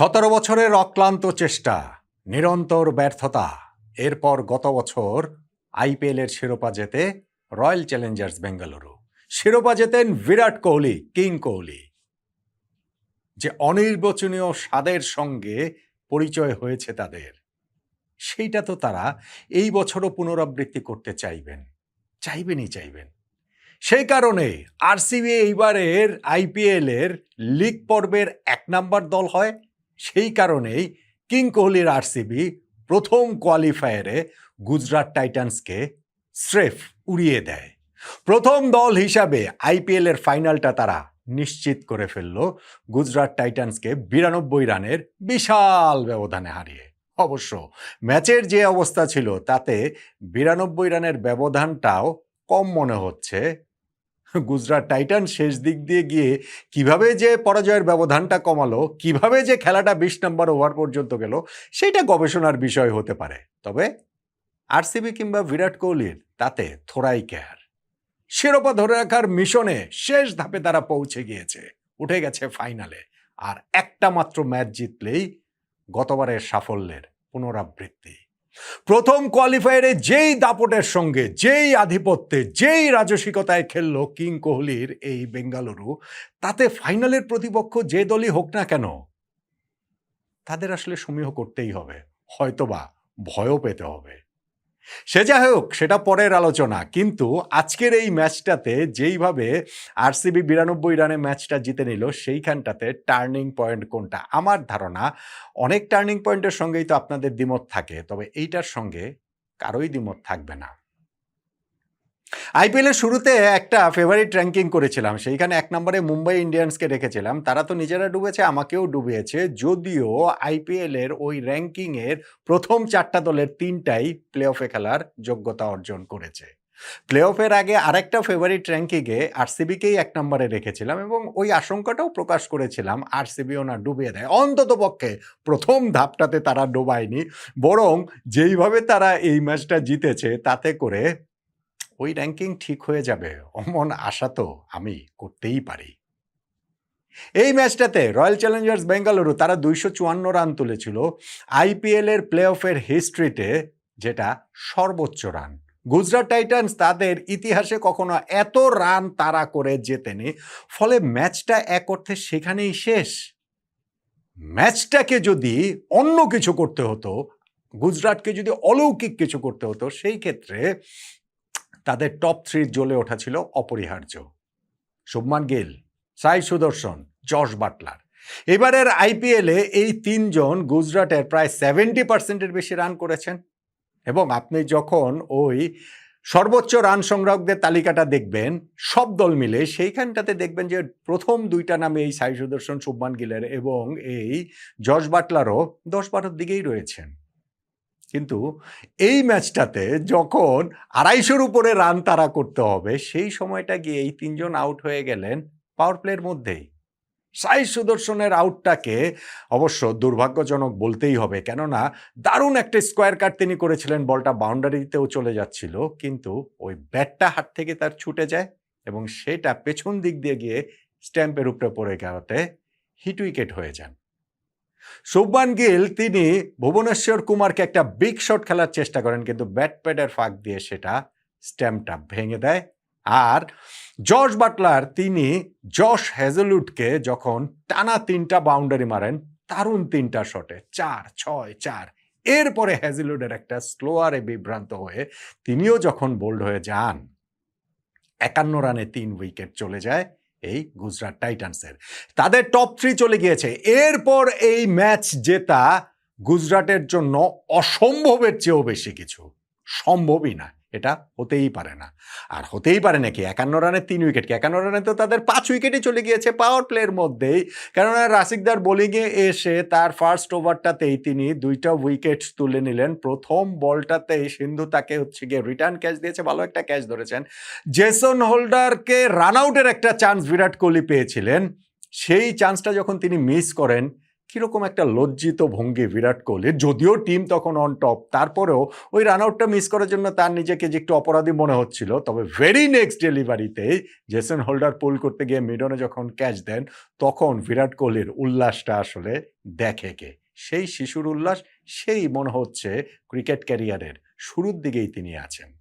17 বছরের অক্লান্ত চেষ্টা, নিরন্তর ব্যর্থতা, এরপর গত বছর আইপিএলের শিরোপা জেতে রয়্যাল চ্যালেঞ্জার্স বেঙ্গালুরু। শিরোপা জেতেন বিরাট কোহলি, কিং কোহলি। যে অনির্বচনীয় স্বাদের সঙ্গে পরিচয় হয়েছে তাদের, সেইটা তো তারা এই বছরও পুনরাবৃত্তি করতে চাইবেন। সেই কারণে আরসিবি এইবারের আইপিএলের লিগ পর্বের 1 নম্বর দল হয়। সেই কারণেই কিং কোহলির আরসিবি প্রথম কোয়ালিফায়ারে গুজরাট টাইটান্সকে স্রেফ উড়িয়ে দেয়। প্রথম দল হিসাবে আইপিএলের ফাইনালটা তারা নিশ্চিত করে ফেলল গুজরাট টাইটান্সকে 92 রানের বিশাল ব্যবধানে হারিয়ে। অবশ্য ম্যাচের যে অবস্থা ছিল তাতে 92 রানের ব্যবধানটাও কম মনে হচ্ছে। গুজরাট টাইটান শেষ দিক দিয়ে গিয়ে কিভাবে যে পরাজয়ের ব্যবধানটা কমালো, কিভাবে যে খেলাটা 20 নম্বর ওভার পর্যন্ত গেল, সেটা গবেষণার বিষয় হতে পারে। তবে আরসিবি কিংবা বিরাট কোহলির তাতে থোড়াই কেয়ার। শিরোপা ধরে রাখার মিশনে শেষ ধাপে তারা পৌঁছে গিয়েছে, উঠে গেছে ফাইনালে। আর একটা মাত্র ম্যাচ জিতলেই গতবারের সাফল্যের পুনরাবৃত্তি। প্রথম কোয়ালিফায়ারে যেই দাপটের সঙ্গে, যেই আধিপত্যে, যেই রাজসিকতায় খেলল কিং কোহলির এই বেঙ্গালুরু, তাতে ফাইনালের প্রতিপক্ষ যে দলই হোক না কেন তাদের আসলে সমীহ করতেই হবে, হয়তোবা ভয়ও পেতে হবে। সে যা হোক, সেটা পরের আলোচনা। কিন্তু আজকের এই ম্যাচটাতে যেইভাবে আরসিবি 92 রানে ম্যাচটা জিতে নিল, সেইখানটাতে টার্নিং পয়েন্ট কোনটা? আমার ধারণা অনেক টার্নিং পয়েন্টের সঙ্গেই তো আপনাদের দ্বিমত থাকে, তবে এইটার সঙ্গে কারোই দ্বিমত থাকবে না। আইপিএলের শুরুতে একটা ফেভারিট র্যাঙ্কিং করেছিলাম, সেইখানে 1 নম্বরে মুম্বাই ইন্ডিয়ান্সকে রেখেছিলাম। তারা তো নিজেরা ডুবেছে, আমাকেও ডুবিয়েছে। যদিও আইপিএলের ওই র্যাঙ্কিংয়ের প্রথম 4টা দলের 3টাই প্লে অফে খেলার যোগ্যতা অর্জন করেছে। প্লে অফের আগে আরেকটা ফেভারিট র্যাঙ্কিংয়ে আরসিবিকেই 1 নম্বরে রেখেছিলাম এবং ওই আশঙ্কাটাও প্রকাশ করেছিলাম আরসিবিও না ডুবিয়ে দেয়। অন্তত পক্ষে প্রথম ধাপটাতে তারা ডোবায়নি, বরং যেইভাবে তারা এই ম্যাচটা জিতেছে তাতে করে ওই র্যাঙ্কিং ঠিক হয়ে যাবে, অমন আশা তো আমি করতেই পারি। এই ম্যাচটাতে রয়্যাল চ্যালেঞ্জার্স বেঙ্গালুরু তারা 254 রান তুলেছিল, আইপিএলের প্লে অফের হিস্ট্রিতে যেটা সর্বোচ্চ রান। গুজরাট টাইটান্স তাদের ইতিহাসে কখনো এত রান তারা করে জেতেনি। ফলে ম্যাচটা এক অর্থে সেখানেই শেষ। ম্যাচটাকে যদি অন্য কিছু করতে হতো, গুজরাটকে যদি অলৌকিক কিছু করতে হতো, সেই ক্ষেত্রে তাদের টপ 3 জ্বলে ওঠা ছিল অপরিহার্য। শুভমান গিল, সাই সুদর্শন, জশ বাটলার। এবারের আইপিএলে এই 3 জন গুজরাটের প্রায় 70% বেশি রান করেছেন। এবং আপনি যখন ওই সর্বোচ্চ রান সংগ্রাহকদের তালিকাটা দেখবেন সব দল মিলে, সেইখানটাতে দেখবেন যে প্রথম 2টা নামে এই সাই সুদর্শন, শুভমান গিলের এবং এই জশ বাটলারও 10-12 দিকেই রয়েছেন। কিন্তু এই ম্যাচটাতে যখন 250-র উপরে রান তারা করতে হবে, সেই সময়টা গিয়ে এই 3 জন আউট হয়ে গেলেন পাওয়ার প্লের মধ্যেই। সাই সুদর্শনের আউটটাকে অবশ্য দুর্ভাগ্যজনক বলতেই হবে, কেননা দারুণ একটা স্কোয়ার কাট তিনি করেছিলেন, বলটা বাউন্ডারিতেও চলে যাচ্ছিল, কিন্তু ওই ব্যাটটা হাত থেকে তার ছুটে যায় এবং সেটা পেছন দিক দিয়ে গিয়ে স্ট্যাম্পের উপরে পড়ে গেতে হিট উইকেট হয়ে যান। শুভমান গিল তিনি ভুবনেশ্বর কুমারকে একটা বিগ শট খেলার চেষ্টা করেন, কিন্তু ব্যাট প্যাডের ফাঁক দিয়ে সেটা স্ট্যাম্পটা ভেঙে দেয়। আর জশ বাটলার তিনি জশ হ্যাজেলউডকে যখন টানা 3টা বাউন্ডারি মারেন, দারুণ 3টা শটে 4-6-4, এরপরে হ্যাজেলউডের একটা স্লোয়ারে বিভ্রান্ত হয়ে তিনিও যখন বোল্ড হয়ে যান, 51 রানে 3 উইকেট চলে যায় এই গুজরাট টাইটান্সের। তাদের টপ 3 চলে গিয়েছে। এরপর এই ম্যাচ জেতা গুজরাটের জন্য অসম্ভবের চেয়েও বেশি কিছু, সম্ভবই না, এটা হতেই পারে না। আর হতেই পারে নাকি 51 রানে 3 উইকেট? 51 রানে তো তাদের 5 উইকেটই চলে গিয়েছে পাওয়ার প্লের মধ্যেই, কেননা রাশিকদার বোলিংয়ে এসে তার ফার্স্ট ওভারটাতেই তিনি 2টা উইকেট তুলে নিলেন। প্রথম বলটাতেই সিন্ধু তাকে গিয়ে রিটার্ন ক্যাচ দিয়েছে, ভালো একটা ক্যাচ ধরেছেন। জেসন হোল্ডারকে রান আউটের একটা চান্স বিরাট কোহলি পেয়েছিলেন, সেই চান্সটা যখন তিনি মিস করেন, কিরকম একটা লজ্জিত ভঙ্গি বিরাট কোহলির, যদিও টিম তখন অন টপ, তারপরেও ওই রান আউটটা মিস করার জন্য তার নিজেকে যে একটু অপরাধী মনে হচ্ছিল। তবে ভেরি নেক্সট ডেলিভারিতেই জেসন হোল্ডার পুল করতে গিয়ে মিডনে যখন ক্যাচ দেন, তখন বিরাট কোহলির উল্লাসটা আসলে দেখে কে। সেই শিশুর উল্লাস, সেই মনে হচ্ছে ক্রিকেট ক্যারিয়ারের শুরুর দিকেই তিনি আছেন।